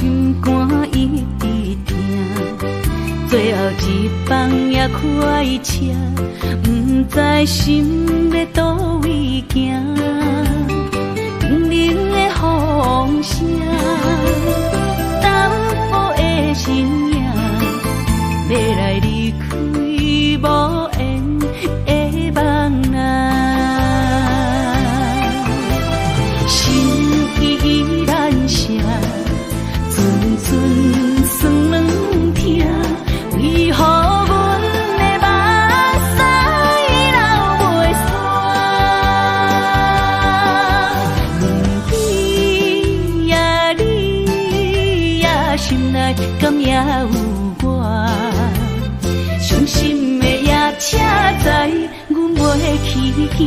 心肝一直疼，最后一放也开车，不知心要倒位行。冷冷的风声，淡薄的身影，要来离开无缘的梦啊。心依然舍，阵阵酸软疼，为何阮的目屎流袂煞？问你呀，你呀，心内敢也有我？伤心的夜车载，阮袂去行。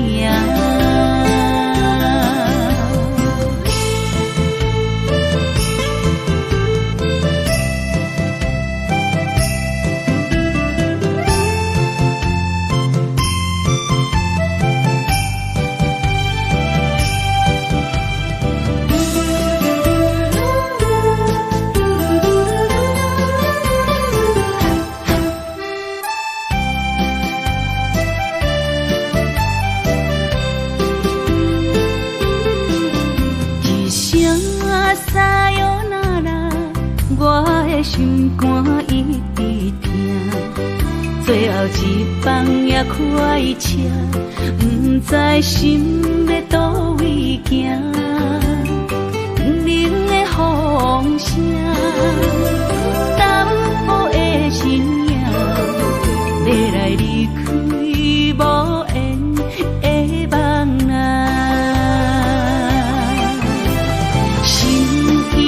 心肝一直疼，最后一放也开车，不知心要倒位行。冷冷的风声，淡薄的身影，要来离开无缘的梦啊。心依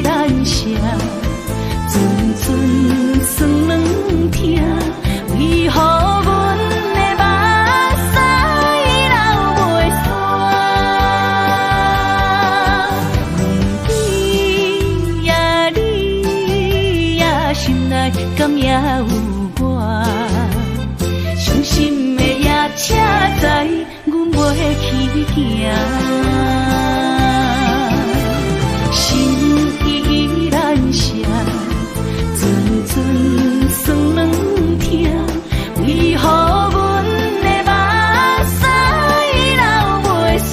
然舍，阵酸软疼，为何阮的目屎流袂煞？问你呀，你呀，心内敢也有我？伤心的夜车载，阮袂去行。心依然舍，阵阵酸软疼，为何阮的目屎流袂煞？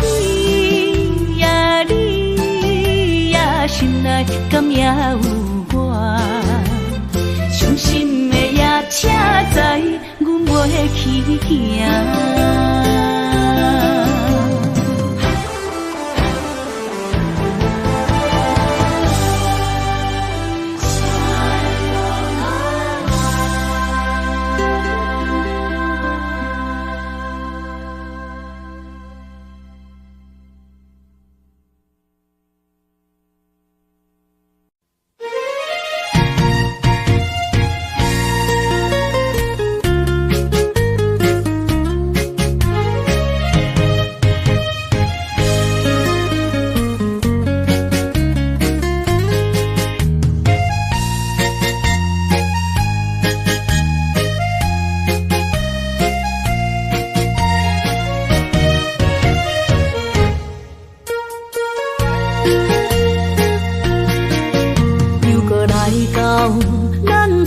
问你呀，你呀，心内敢也有我？伤心的夜车载，阮袂去行。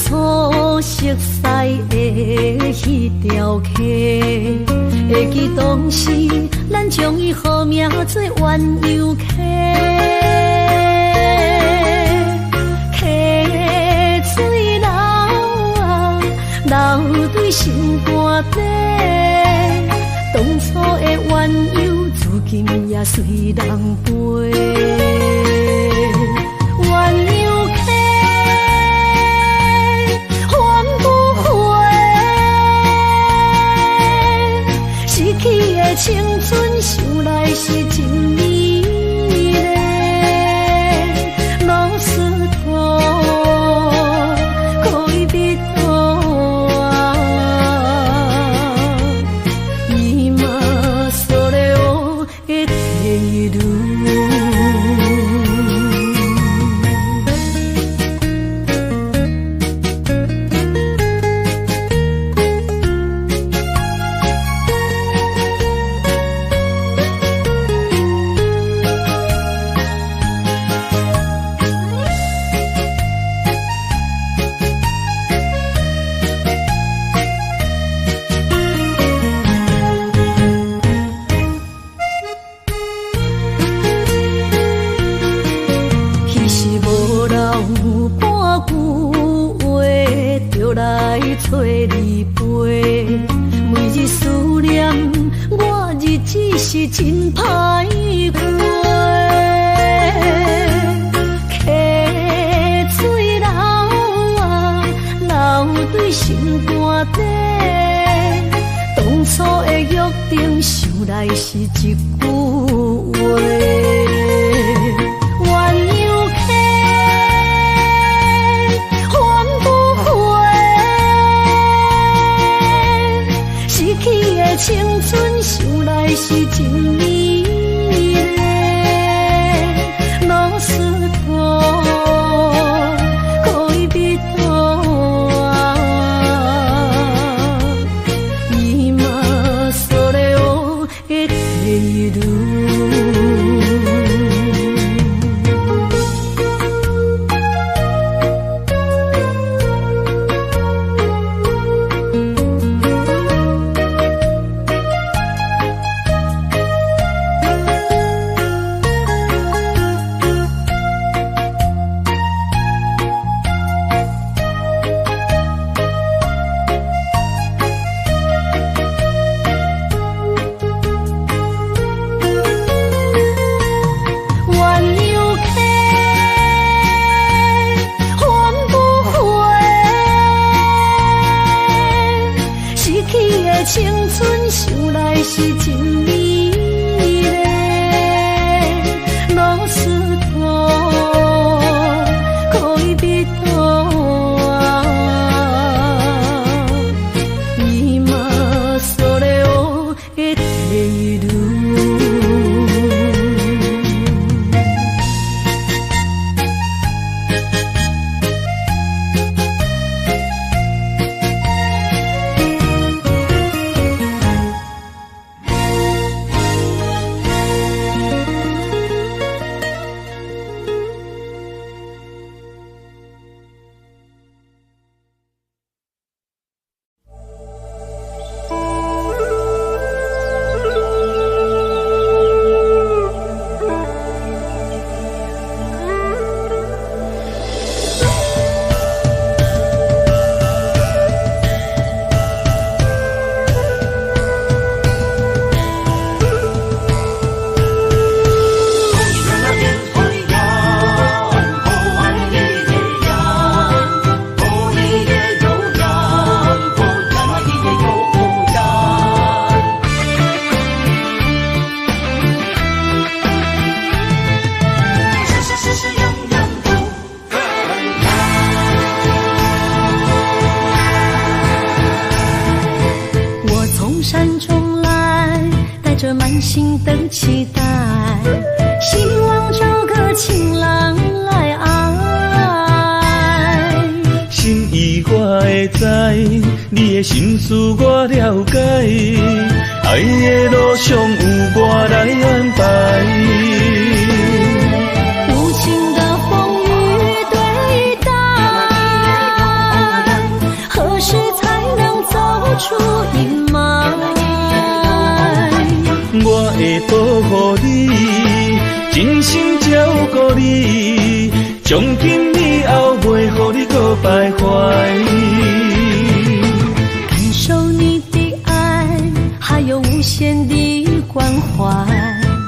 初熟悉的迄条溪，会记当时咱将伊号名做鸳鸯溪。溪水流啊，流对心肝底。当初的鸳鸯，至今也随人陪。青春想来是真美丽，老师徒可以比多啊，今所有的体路。有话就来找你陪，每日思念我日子是真歹过。溪水流啊流对心肝底，当初的约定想来是一句话。青春想来是真美丽，老师傅可以比多啊，伊嘛所了的地路。青春想来是真美丽，老师傅可以比多啊，伊嘛所了的地路。心的期待，希望找个情郎来爱。心意我会知，你的心思我了解，爱的路上有我来安排。无情的风雨对待，何时才能走出阴霾？我会保护你，真心照顾你，从今以后袂予你搁徘徊。感受你的爱，还有无限的关怀，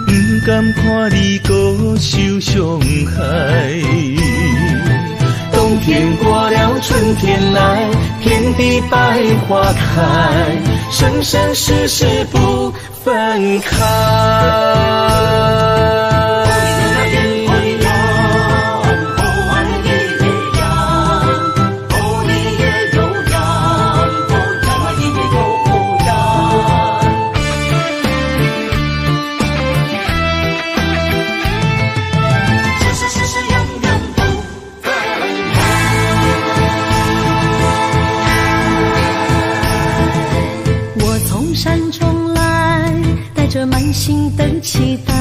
不敢看你搁受伤害。冬天过了，春天来，天地百花开，生生世世不分开。着满心的期待，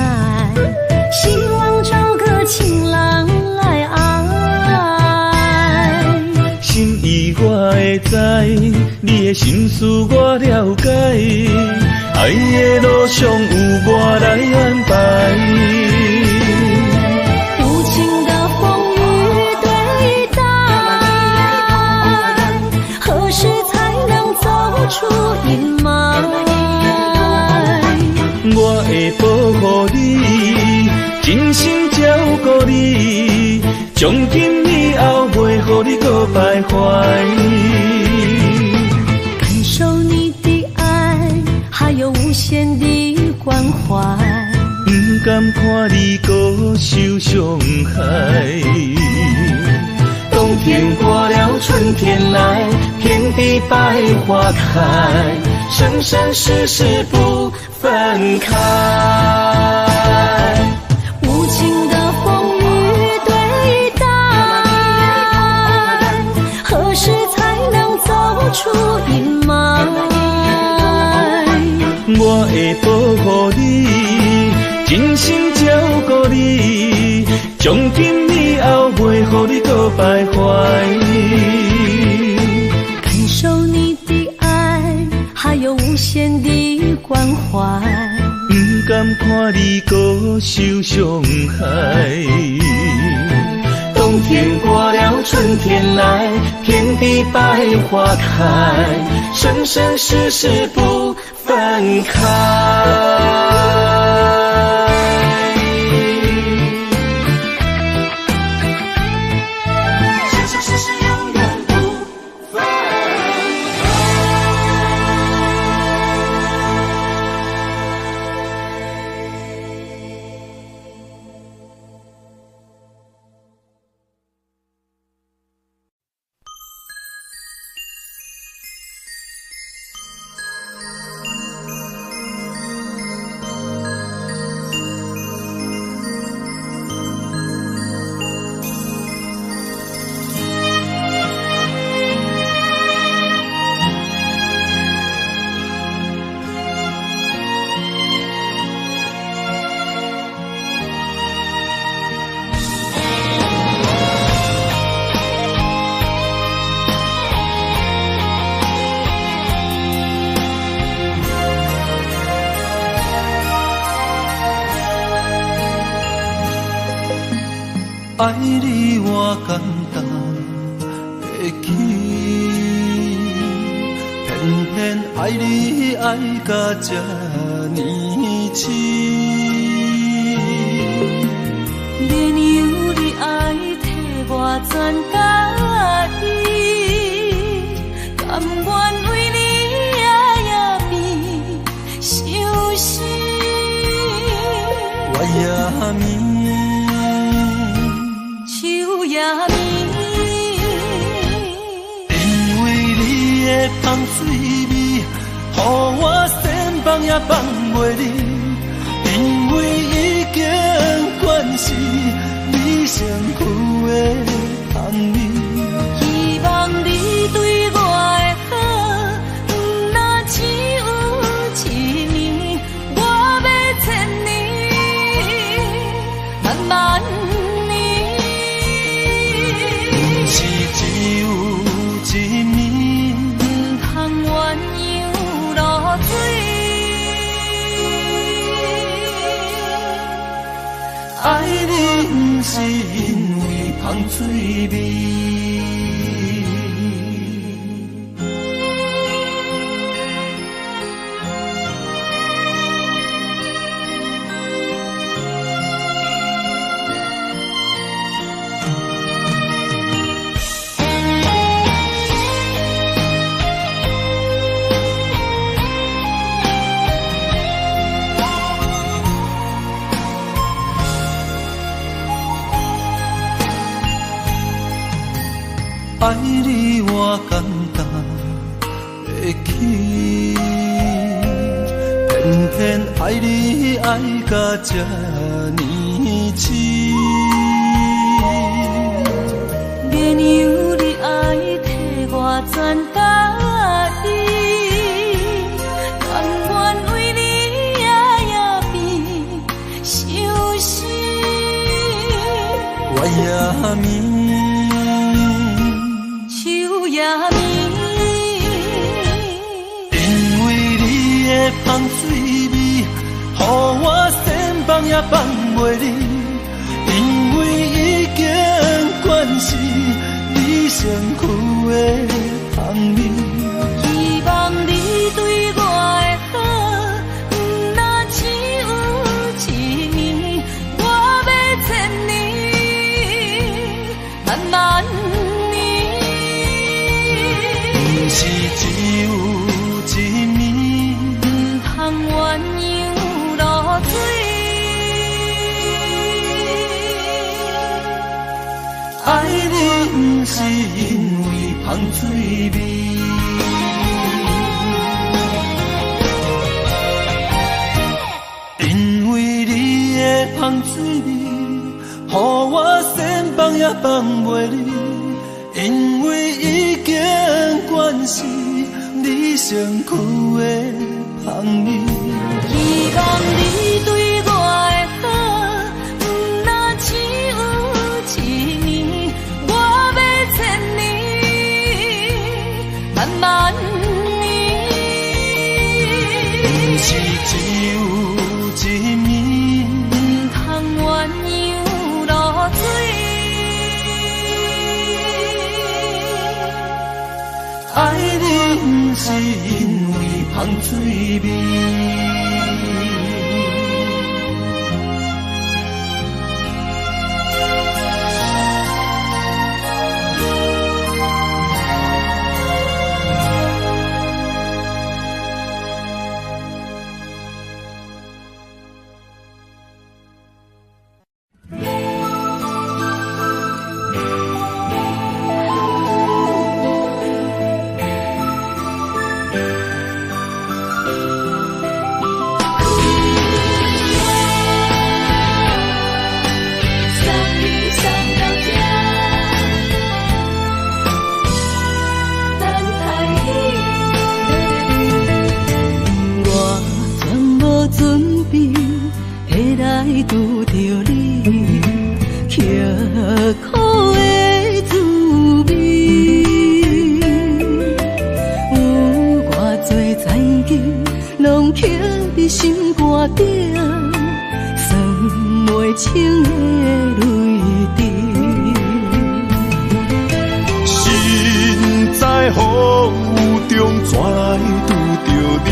希望找个情郎来爱。心意我会知，你的心思我了解，爱的路上有我来安排。无情的风雨对待，予你，真心照顾你，从今以后袂予你搁徘徊。感受你的爱，还有无限的关怀，不甘看你搁受伤害。冬天过了，春天来，遍地百花开，生生世世不分开。无情的风雨对待，何时才能走出阴霾？我会保护你，真心照顾你，从今以后袂予你搁徘徊。感受你的爱，还有无限的关怀，不甘看你搁受伤害。冬天过了，春天来，遍地百花开，生生世世不分开。爱你我简单会起，偏偏爱你爱到这呢痴。连由你爱替我全家己，甘愿为你夜眠伤心。我也眠。因为你的香水味，予我身放也放袂离。因为已经惯是你身躯的香味，希望你对我的好，不那只有一年，我要千年，慢慢。爱你不是因为香水味。爱你我简单会起，偏偏爱你爱到这呢痴。连由你爱替我全家己，甘愿为你夜眠伤心。我也眠。因为你的香水味，予我身放也放袂离。因为已经惯是你身躯的香味，希望你对我的好，不那只有一万年，不是只有一面，唔通鸳鸯落水。爱你不是因为芳水味。香水味，予我先放也放袂离，因为已经惯是你上苦的香味。希望你对我的好，不那只有一年，我要千年，万万年。不是只有一面。鸳鸯落水，爱你不是因为芳水味。拄着你，刻苦的滋味，有偌多曾经，拢刻伫心肝顶，算袂清的泪滴。心在风雨中，怎来拄着你？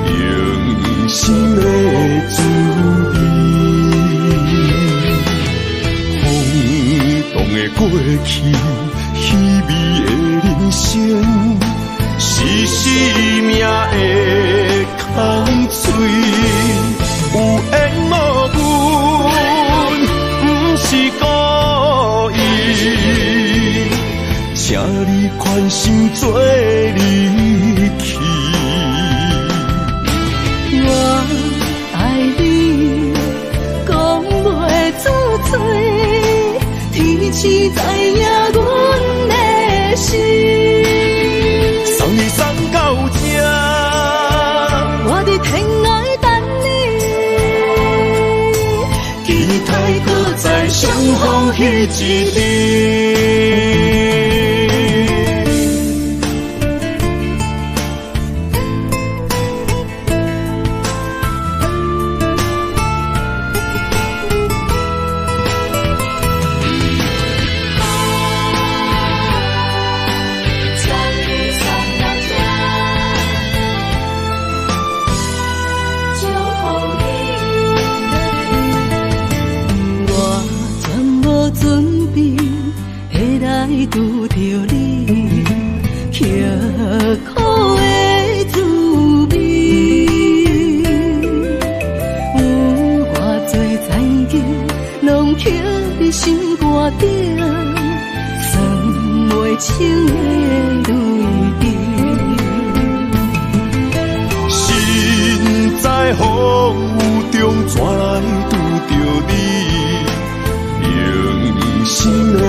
用心的滋味，轰动的过去，稀微的人生，是生命的空嘴，有缘无分，不是故意，请你宽心做离去。我爱你，讲袂出嘴，天知知影阮的心。送你送到这，我伫天涯等你，期待搁再相逢彼一日。拄着你，刻苦的滋味，有偌多曾经，拢刻伫心肝顶，算袂清的泪滴。心在风雨中，怎来拄着你？用心的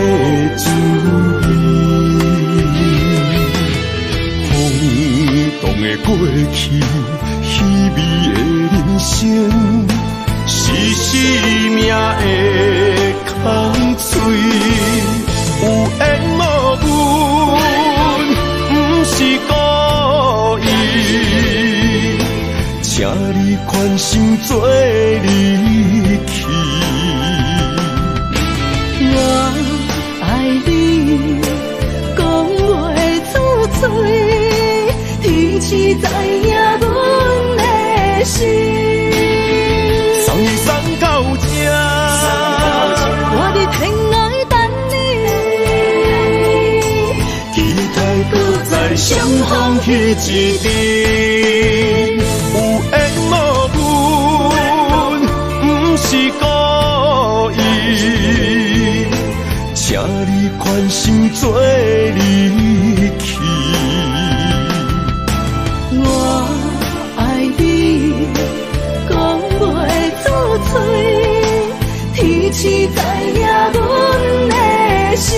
滋味，轰动的过去，稀微的人生，是生命的空嘴，有缘无分，不是故意，请你宽心做离去。我爱你，讲袂出嘴，天知知影阮的心。送你送到这，我伫天涯等你，相逢彼一阵，有缘无分，不是故意，请你宽心做离去。我爱你，讲袂出嘴，天气知影阮的心。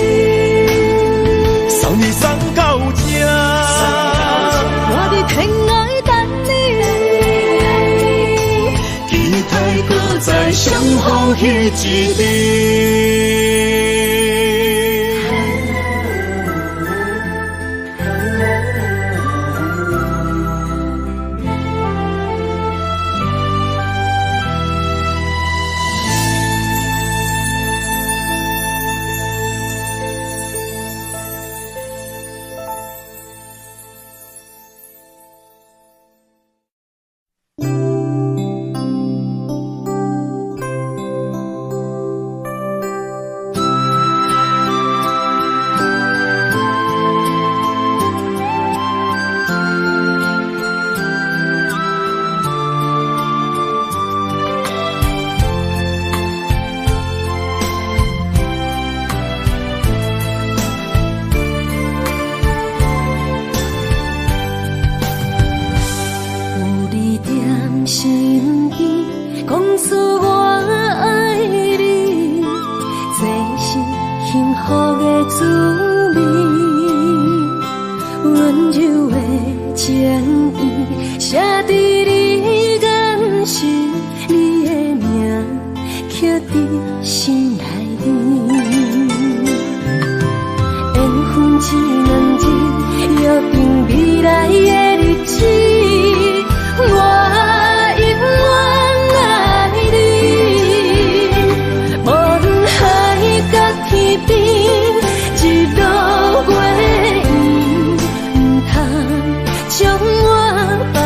送你送到这，我伫天涯等你，期待搁再相逢彼一阵。身边讲出我爱你，这是幸福的滋味。温柔的情意写在你眼神，你的名刻在心内面。缘分一两日，约定未来的日子，我永远爱你。无论海角天边，日落月圆，不通将我放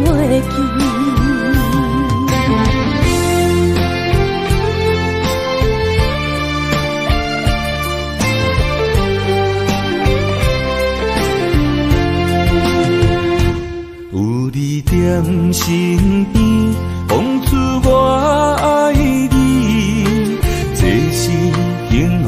袂记。在身边，讲出我爱你，这是幸福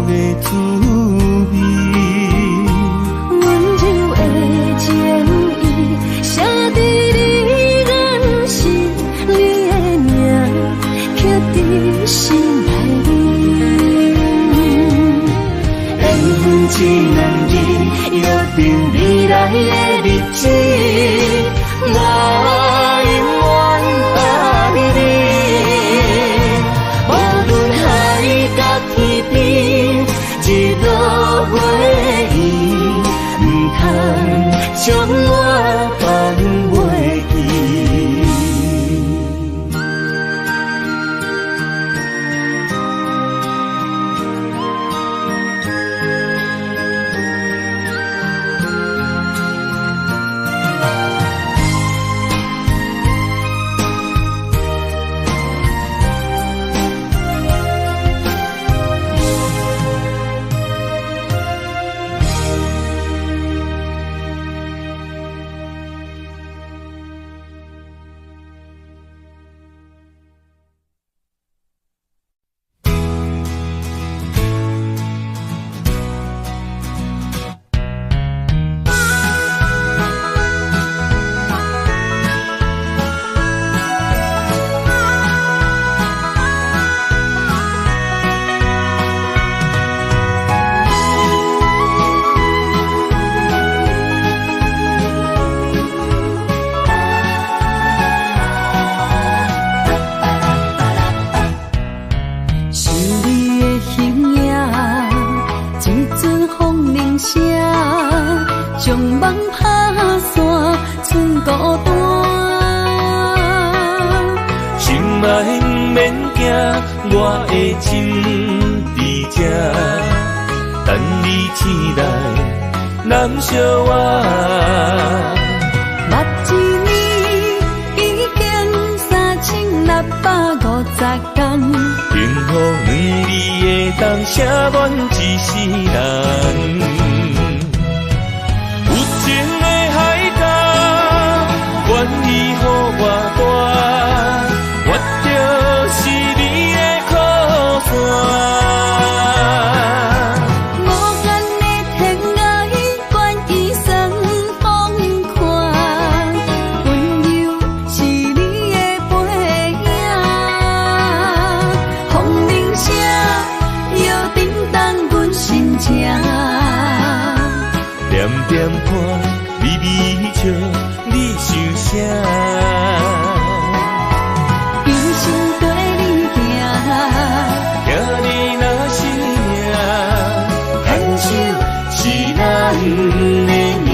的滋味。温柔的情意写在你眼神，你的名刻在心内。缘分一两日，约定未来的日子。我永远爱你，无论海角天边，日落月圆，不通将我放袂记。将梦打散，剩孤单。心爱不免惊，我的心在这，等你醒来，难相偎。目一年已经3650天，幸福两字的当写满一世人。有情的海角，愿意予我带，我就是你的靠山。点点看，微微笑，你想啥？一生跟你行，行你若是命，牵手是咱的命。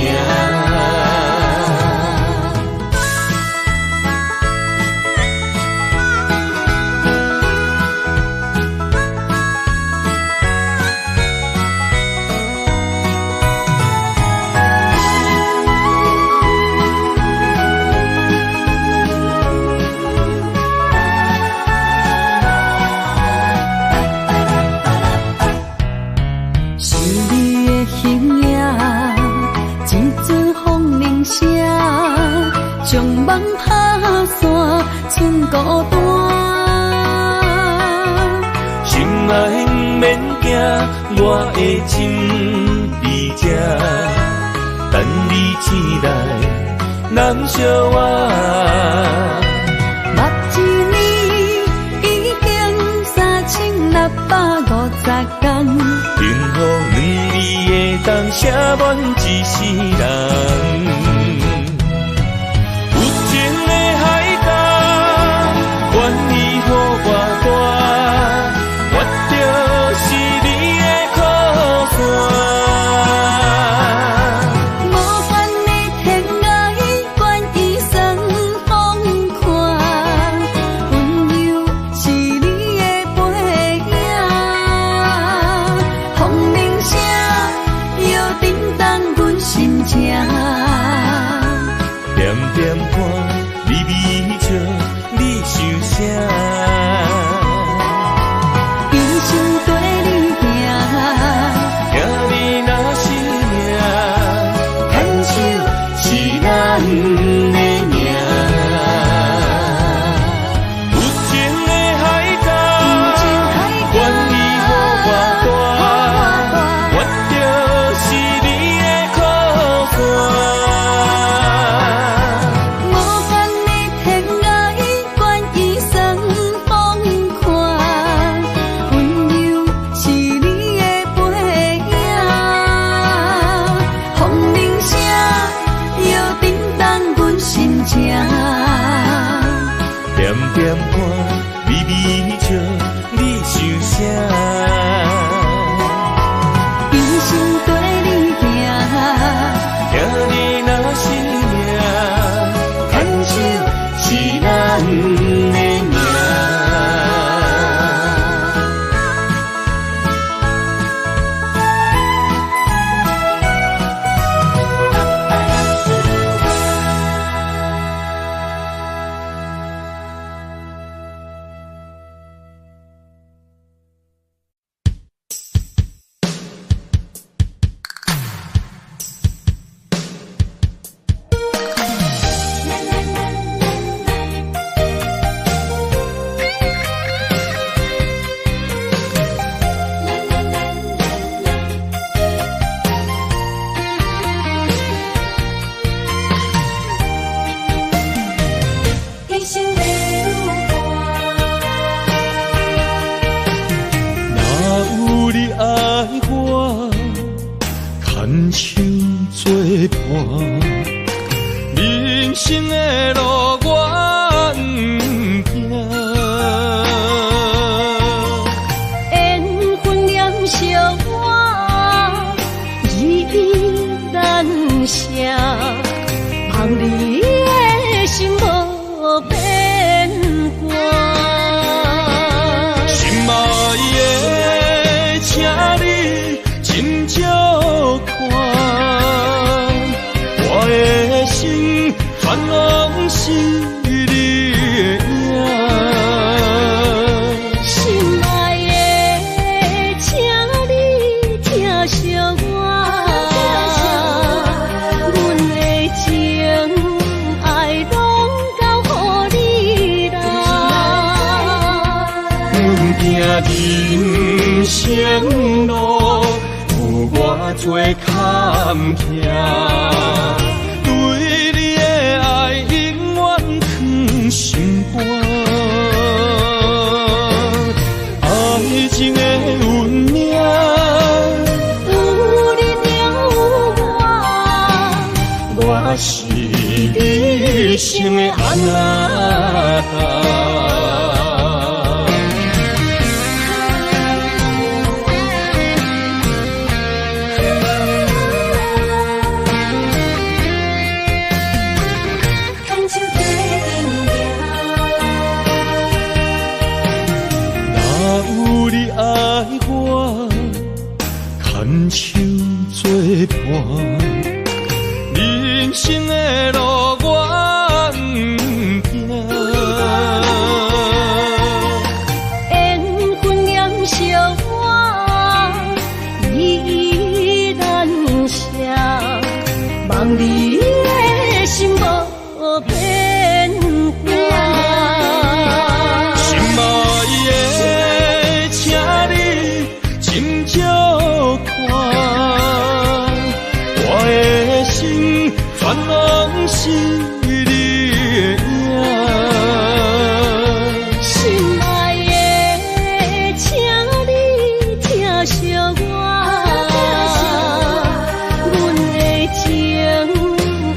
将梦打散，剩孤单。心爱不免惊，我的心在这，等你醒来，难相偎。目一年已经3650天，幸福两字的当写满一世人。愿意予我带，我就是你的靠山。无限的天涯，愿意双风看，温柔是你的背影，风铃声摇叮当阮心情。点点看，微微笑，你想啥？一生跟你行，行你若是命，牵手是咱的命。有情的海角，愿意予我带，我就是你的靠山。点点看，微微笑，你想啥？一生跟你行，行你若是命，牵手是咱的命。牵手作伴，人生的路我不行。缘分染烧我，依依难舍，望你的心无变卦。心爱的，请你斟酌看，我的心烦拢是你的影。心爱的，请你疼惜我，阮的情爱拢交予你啦。阮行人生路，有偌多坎坷，对你的爱永远藏心肝。爱情的运命，有你了我是你生的安娜。若有你爱我，牵手作伴，人生的路我不惊。缘分染烧我，依难舍，望你的心无变卦。心爱的，请你斟酌看，我的心全拢是你的影。心爱的，请你疼惜我，阮的情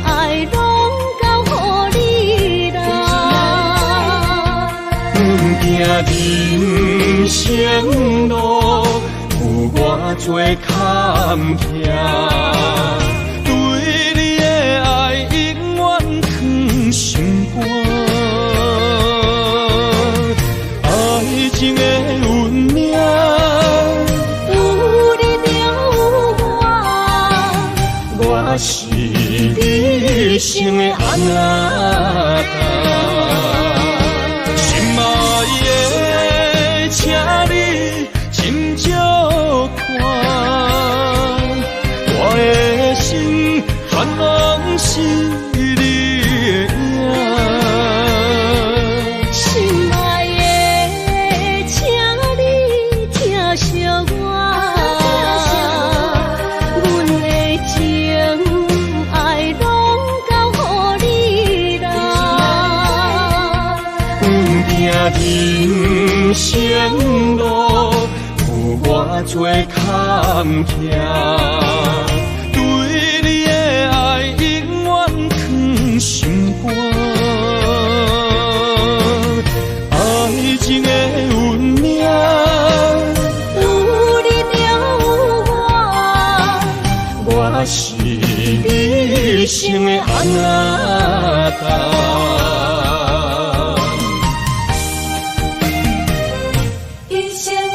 爱拢交予你啦。阮行人生路，有偌多坎坷，对你的爱永远藏心肝。爱情的运命，有你了我是你生的安娜。心爱的，请你斟酌看，我的心全拢是你的影。心爱的，请你疼惜我，阮的情爱拢交予你啦。阮行人生路，有偌多坎坷，对你的爱永远藏心肝。爱情的运命，有你了我是你生的安娜。一生的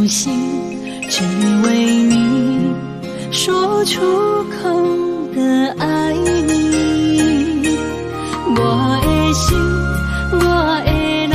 心，只为你说出口的爱你。我的心，我的人，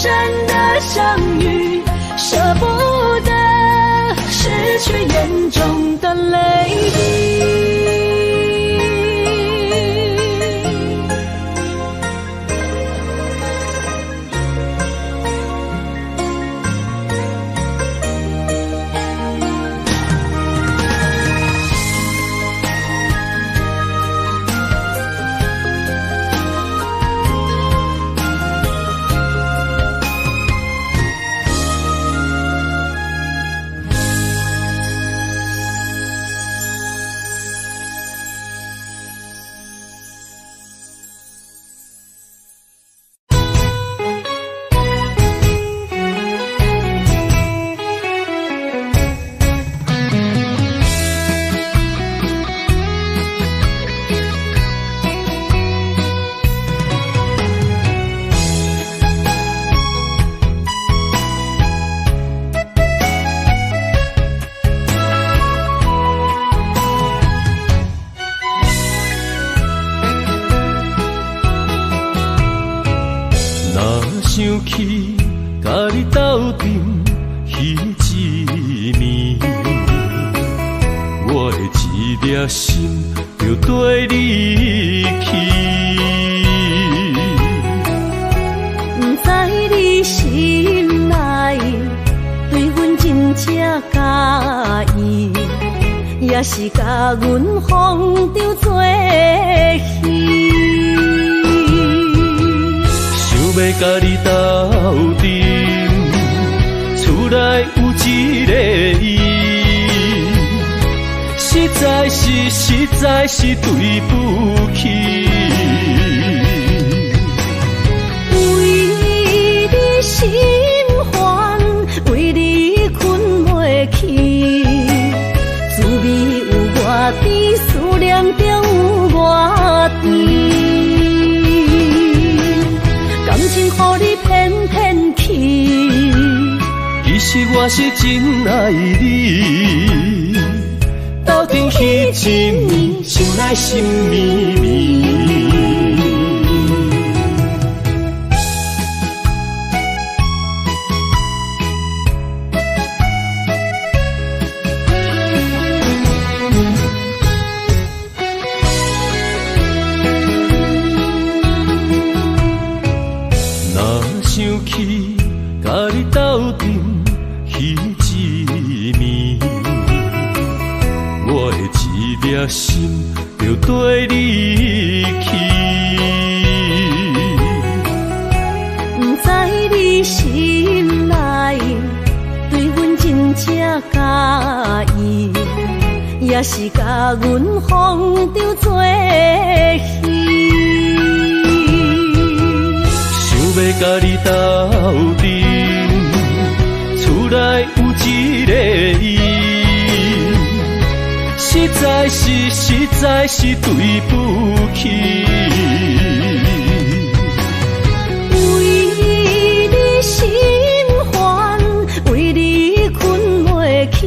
深的相遇，舍不得失去眼中的泪滴。想起甲你斗阵彼一暝，我的一粒心就跟你去。不知你心内对阮真正介意，也是甲阮放着做戏。要甲你斗阵，厝内有一个伊，实在是对不起。为你心烦，为你困袂去，滋味有外甜，思念就有外甜。感情予你骗骗去，其实我是真爱你，斗阵彼一暝，想来心绵绵。想起甲你斗阵彼一暝，我的一粒心就跟你去。不知你心内对阮真正介意，也是甲阮放着做戏。要甲你斗阵，厝内有一个伊，实在是对不起。为你心烦，为你困袂去，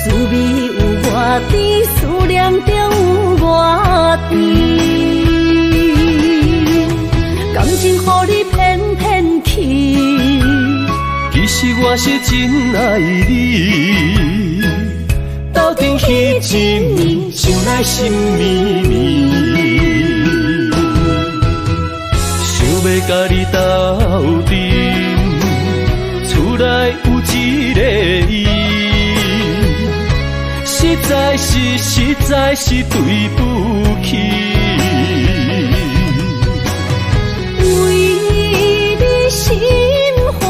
滋味有外甜，思念就有外甜。感情予你骗骗去，其实我是真爱你，斗阵彼一暝，想来心绵绵。想要甲你斗阵，厝内有一个伊，实在是对不起。心烦，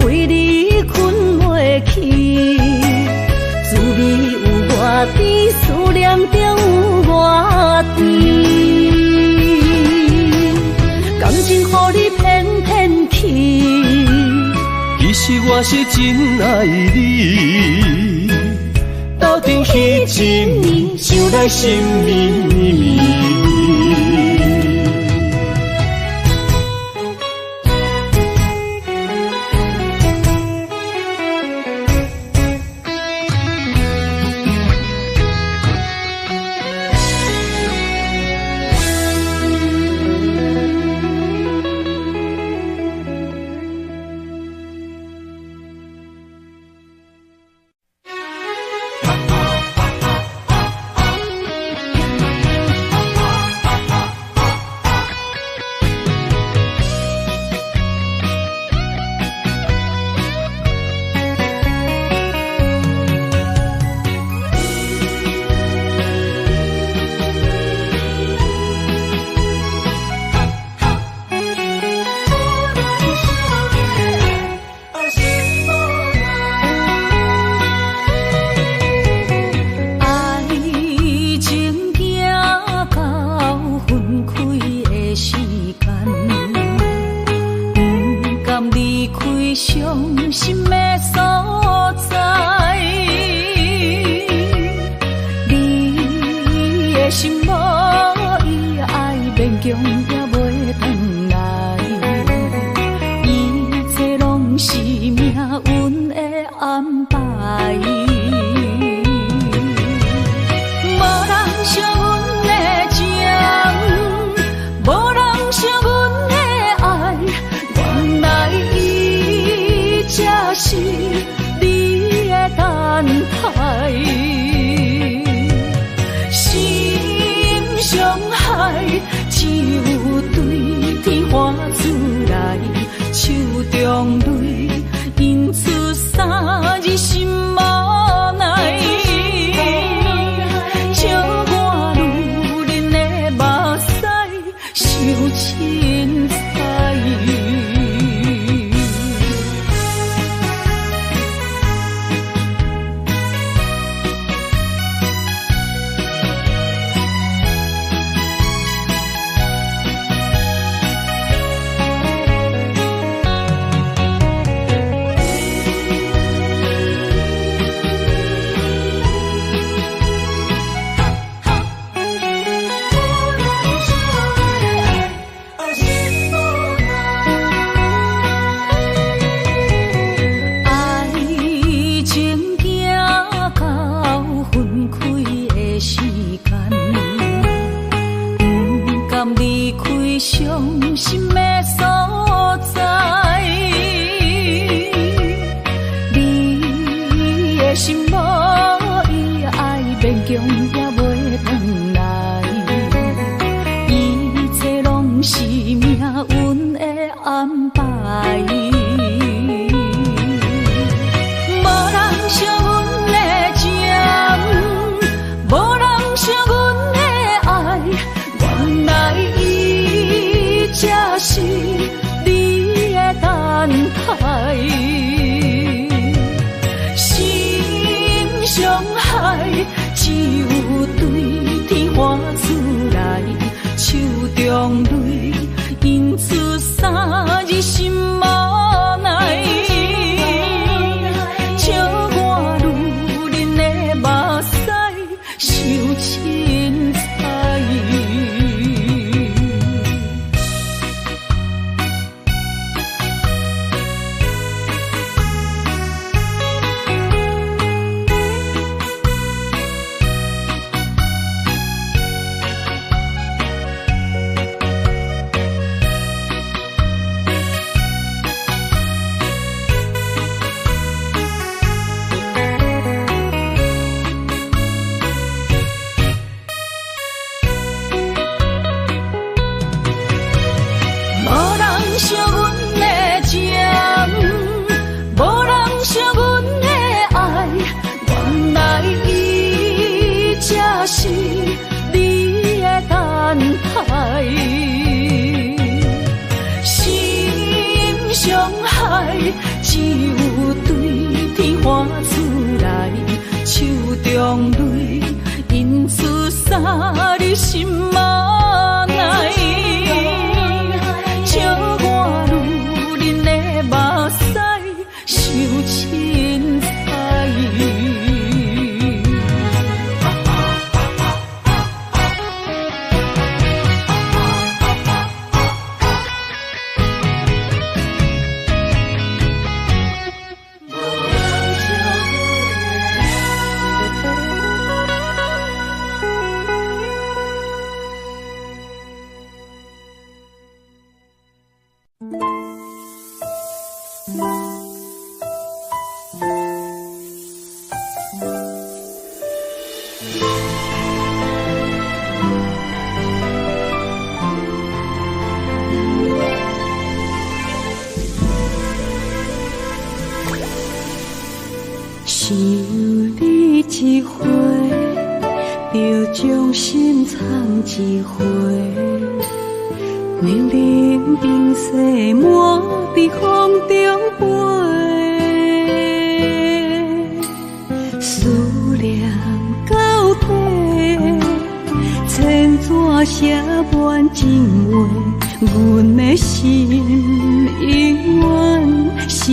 为你困袂去，滋味有外甜，思念就有外甜。感情予你骗骗去，其实我是真爱你，斗阵彼一暝，想来心绵绵。伤心的所在。你的心无伊爱勉强也袂转来，一切拢是命运的安排。是你的等待，心伤害只有对天花出来，手中泪印出三字心无奈，笑我女人的目屎受凊彩。伤心的所在，你的心无伊爱勉强也袂转来，一切拢是命运的安排。无人惜阮的情，无人惜阮的爱，原来才是你的等待，心伤害只有对天花出来，手中泪印出三字心无奈，笑我女人的目屎受凊彩。惜阮的情，无人惜阮的爱，原来伊才是你的等待，心伤害只有对天花出来，手中泪印出三字心无奈。受凊彩，想你一回，就将心藏一回。命令冰雪满在风中飞，思念到底，千纸写满情话，阮的心永远是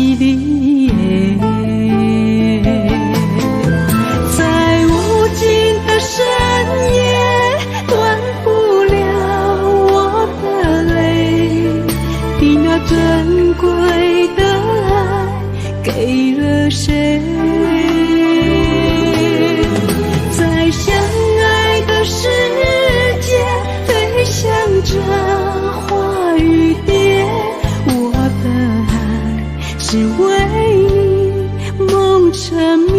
谁？在相爱的世界飞翔着花与蝶，我的爱是为你梦缠绵。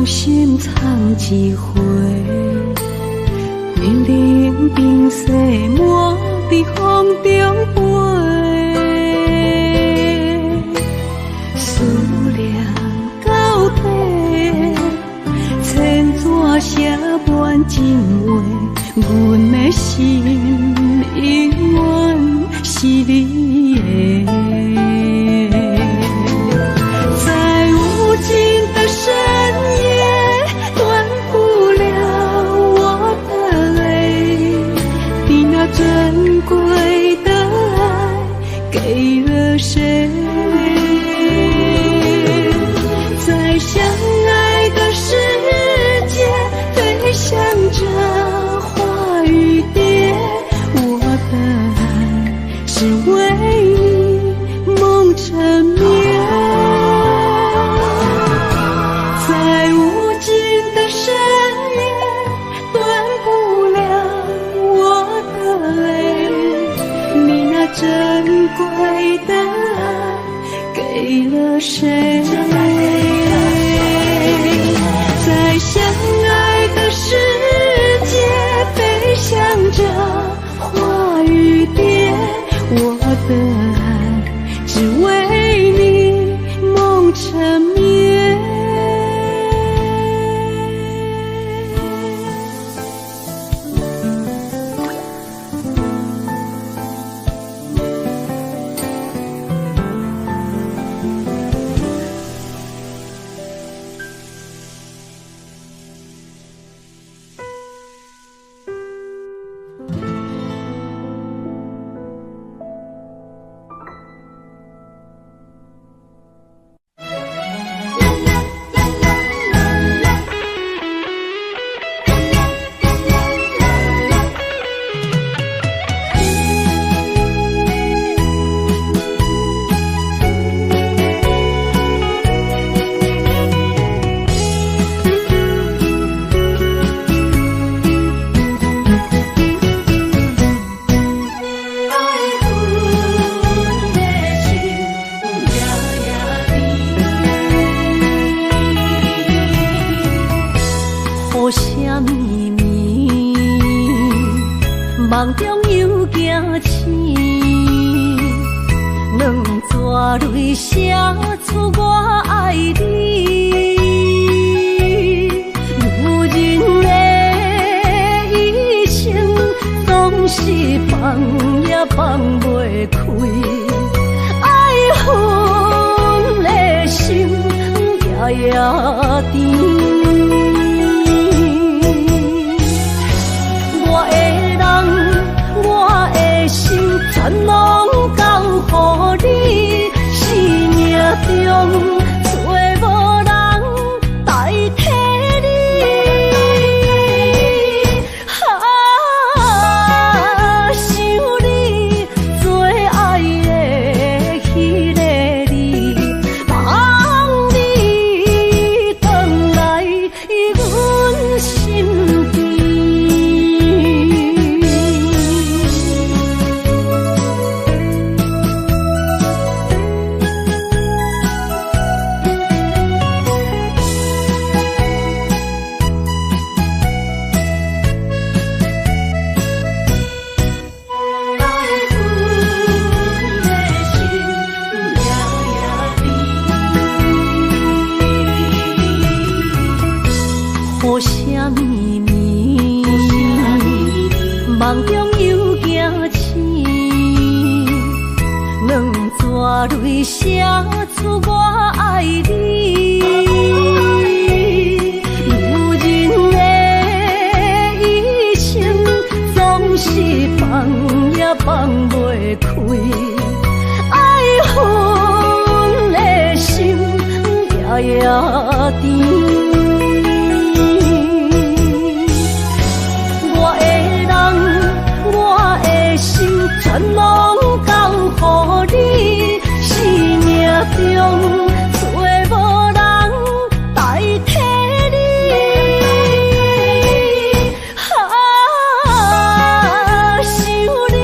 心藏一回，年龄冰雪满在风中飞，思念到底，千纸写满情话，阮的心永远是你的。在无尽的深夜，断不了我的泪，你那珍贵的爱给了谁？在相爱的世界飞翔着花与蝶，我的爱是为你梦缠绵。在无尽的深夜，断不了我的泪，你那珍贵的爱给了谁？在相爱的世界飞翔着花与蝶，我的爱只为你梦缠绵。梦中又惊醒，两纸泪写出我爱你。女人的一生总是放也放袂开，爱恨的心夜夜甜。全拢交乎你，生命中找无人代替你。想你最爱的迄个你，望你回来阮身边。梦中又惊醒，两纸泪写出我爱你。女人的一生总是放也放袂开，爱恨的心夜夜甜。全拢交乎你，生命中找无人代替你。想你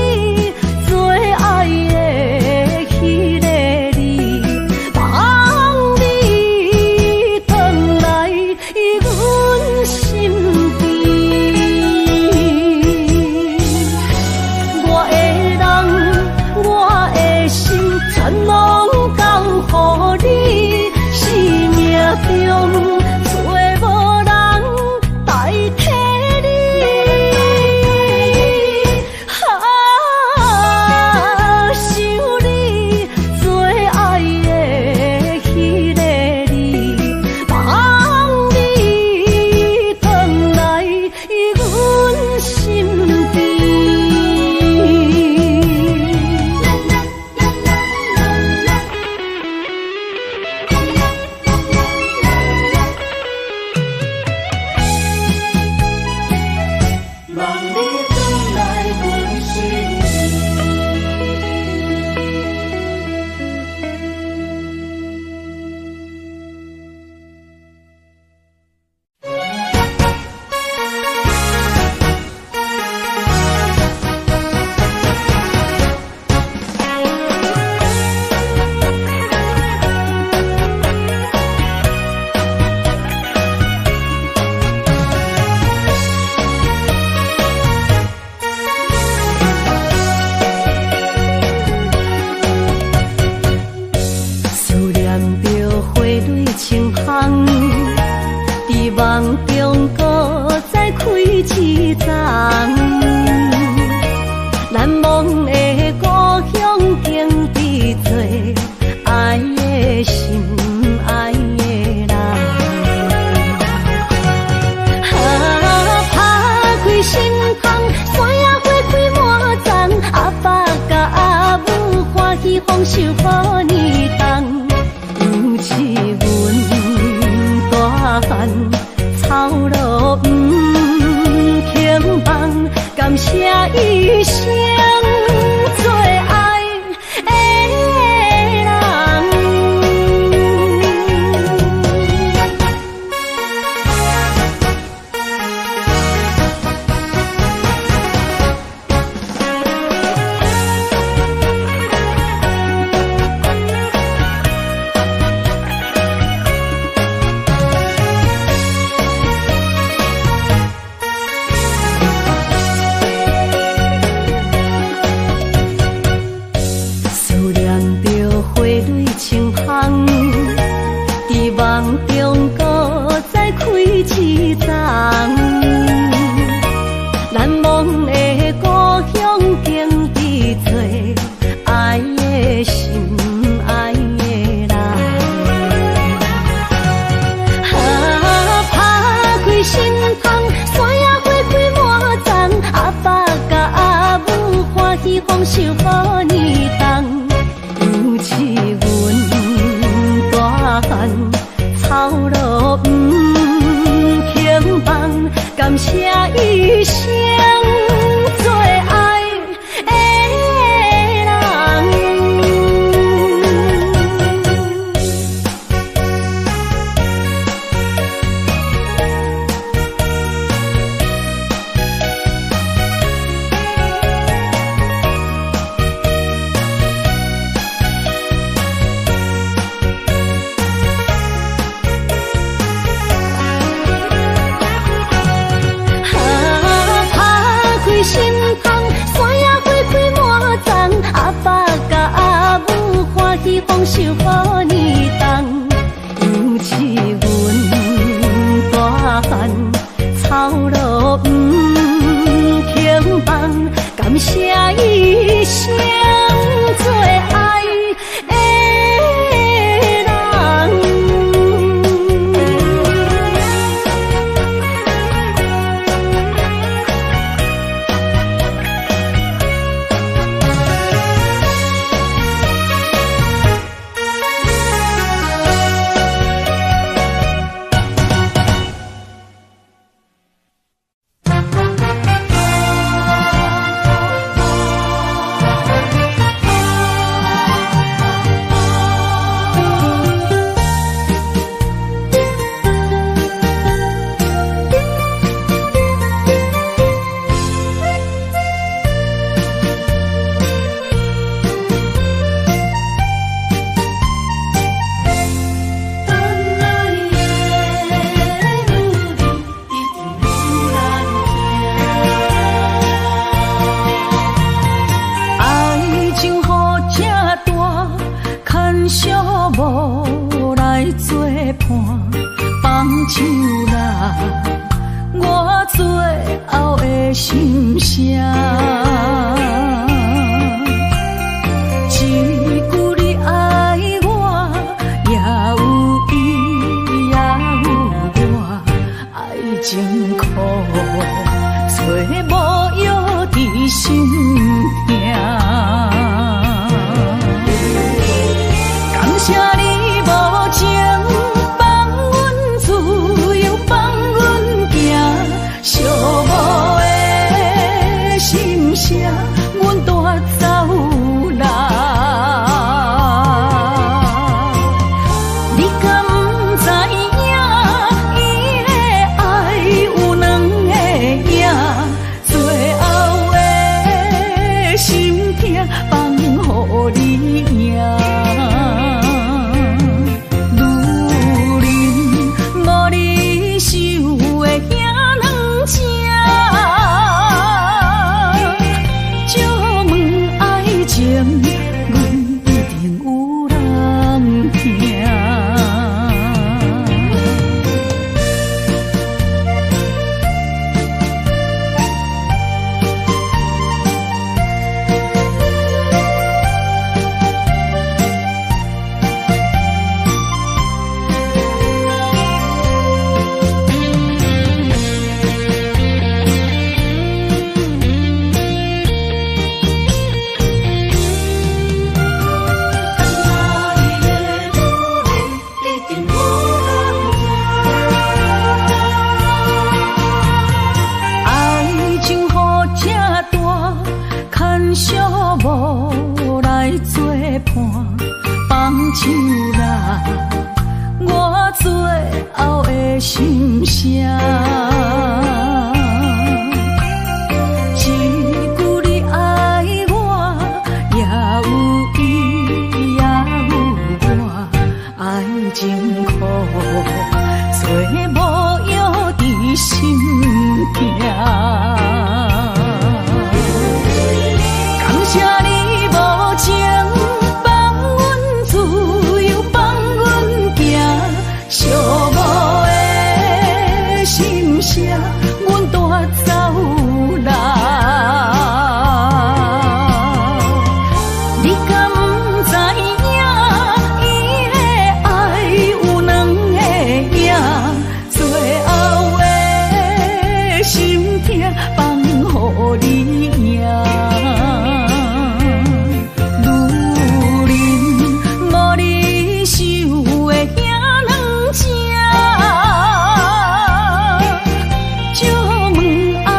最爱的迄个你，望你回来阮身边。全拢交乎你，生命中找无人代替你。想你最爱的迄个你，望你回来阮身边。梦中搁再开一丛，难忘的故乡经历做爱的心，爱的人。打开心窗，山野花开满丛，阿爸甲阿母欢喜丰收好年冬，尤是阮大汉。草路不轻放，感谢一生最爱的人。梦中搁再开一丛，难忘的故乡经历做爱的心，爱的人。打开心窗，山野花开满丛，阿爸甲阿母欢喜丰收好年冬，尤是阮大汉。草路不轻放，感谢一生最爱的人。感谢一生做爱的人。就问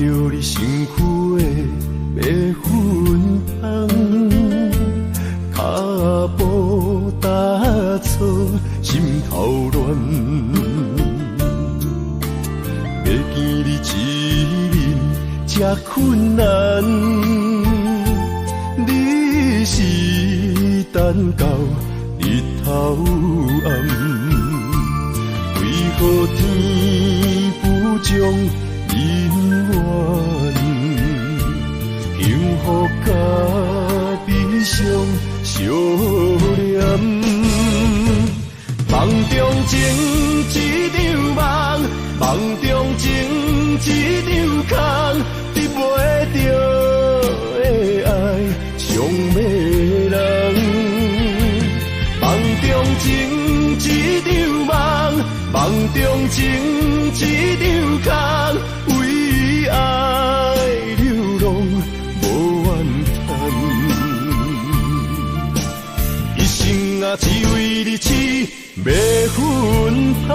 着你身躯的要芬芳，脚步踏错，心头乱。要见你一面这困难，你是等到日头暗，为何天不将人怨？幸福甲悲伤相连，梦中情一场梦，梦中情一场空，得袂着的爱上迷人。梦中情一场梦，梦中情一场空，为爱流浪无怨叹，一生啊只为你痴迷芬芳。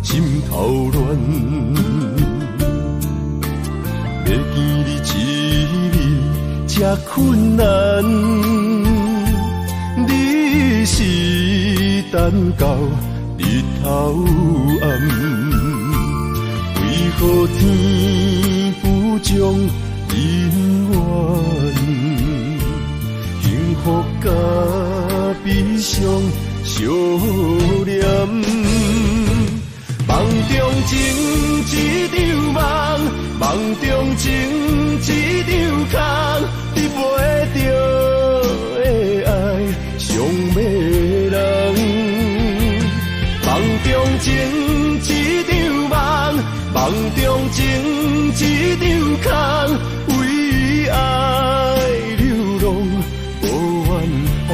心头乱，要见你一面这困难，你是等到日头暗，为何天不将人怨？幸福甲悲伤相连。梦中情一场梦，梦中情一场空，得袂着的爱上迷人。梦中情一场梦，梦中情一场空，为爱流浪无怨叹，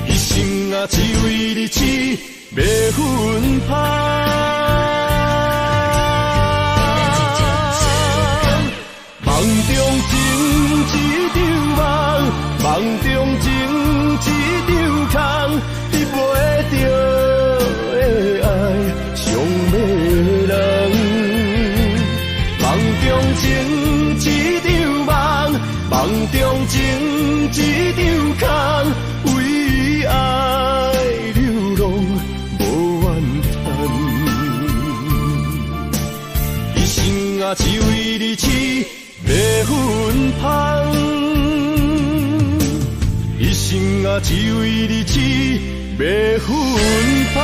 一生啊只为你痴迷芬芳。梦中情一场梦，梦中情一场空，得袂着的爱上迷人。梦中情一场梦，梦中情一场空，为爱流浪无怨叹，一生啊只为你痴迷芬芳，一生啊只为你痴迷芬芳。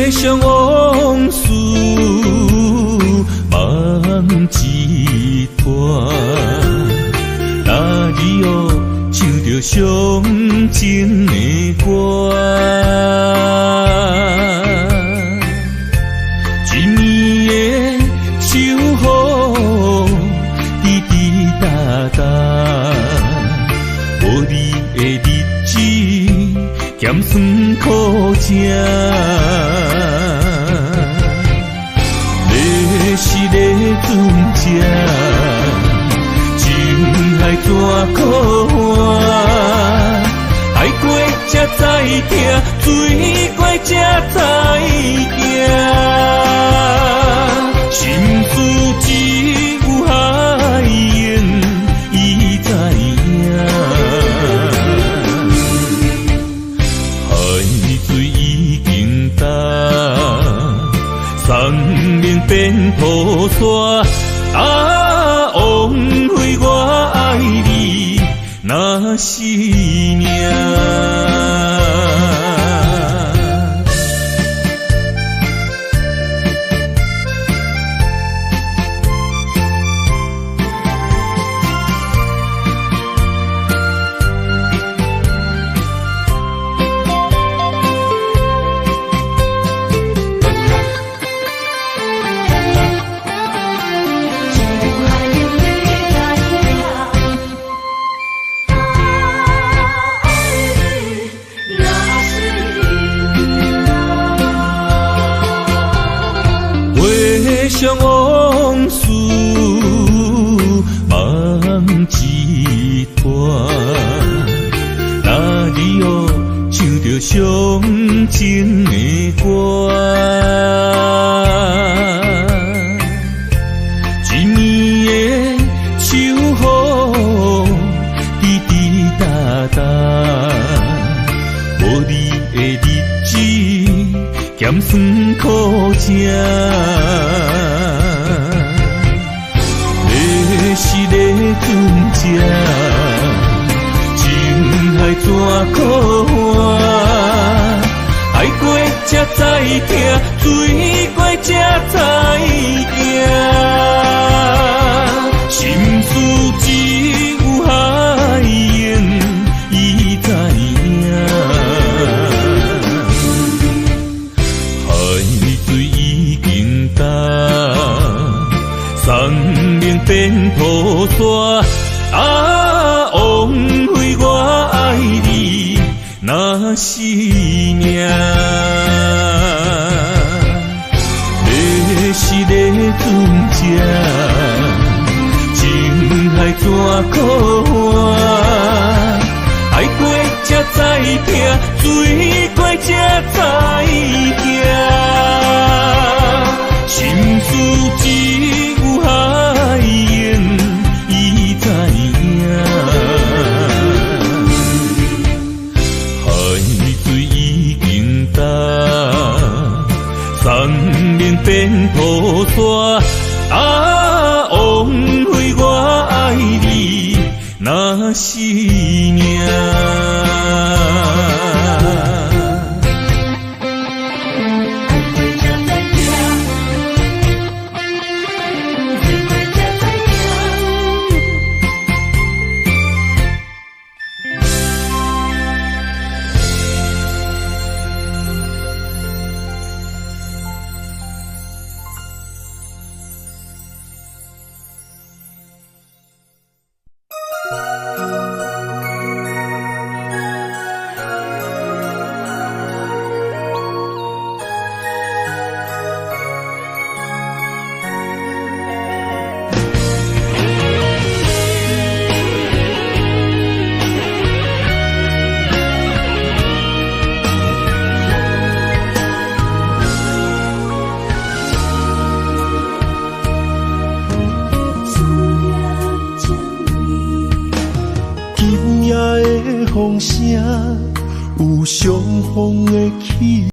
想往事梦一段，那日哦唱着伤情的歌，一年的秋雨滴滴答答，无你的日子咸酸苦吃。是咧船只，情海怎苦换，爱过才知疼，水怪才知行。心事只有海燕，伊知影。海水已经干，山面变土沙。枉费我爱你那是命。想往事梦一段，那你哦唱着伤情的歌，一年的秋雨滴滴答答，无你的日子咸酸苦吃。是个船只，情海怎可换？爱过才知疼，水过才知行。心事只有海燕，伊知影。海水已经干。山面变土沙，枉费我爱你那是命。要是个船只，情海怎可换？爱过才知疼，水过才知行。心事只有海燕，伊知影。海水已经干，山面变土沙，枉费我爱你那是命。风声有相逢的气。